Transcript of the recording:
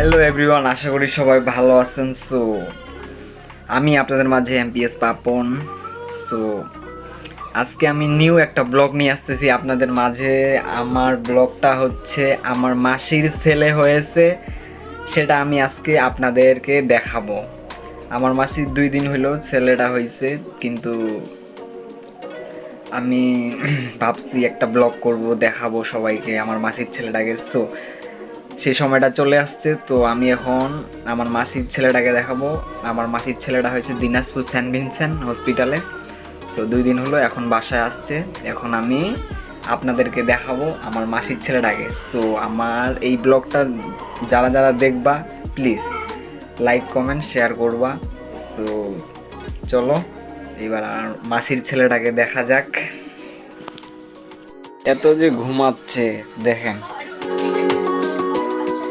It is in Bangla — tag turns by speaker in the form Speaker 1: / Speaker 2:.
Speaker 1: হ্যালো এভরিওয়ান, আশা করি সবাই ভালো আছেন। সো আমি আপনাদের মাঝে এমপিএস পাপন। সো আজকে আমি নিউ একটা ব্লগ নিয়ে আসতেছি আপনাদের মাঝে। আমার ব্লগটা হচ্ছে আমার মাসির ছেলে হয়েছে, সেটা আমি আজকে আপনাদেরকে দেখাবো। আমার মাসির 2 দিন হলো ছেলেটা হয়েছে, কিন্তু আমি ভাবছি একটা ব্লগ করব, দেখাবো সবাইকে আমার মাসির ছেলেটাকে। সো সেই সময়টা চলে আসছে, তো আমি এখন আমার মাসির ছেলেটাকে দেখাবো। আমার মাসির ছেলেটা হয়েছে দিনাজপুর সেন্ট ভিনসেন্ট হসপিটালে। সো 2 দিন হলো, এখন বাসায় আসছে। এখন আমি আপনাদেরকে দেখাবো আমার মাসির ছেলেটাকে। সো আমার এই ব্লগটা যারা যারা দেখবা, প্লিজ লাইক কমেন্ট শেয়ার করবা। সো চলো এবার আর মাসির ছেলেটাকে দেখা যাক। এত যে ঘুমাচ্ছে দেখেন।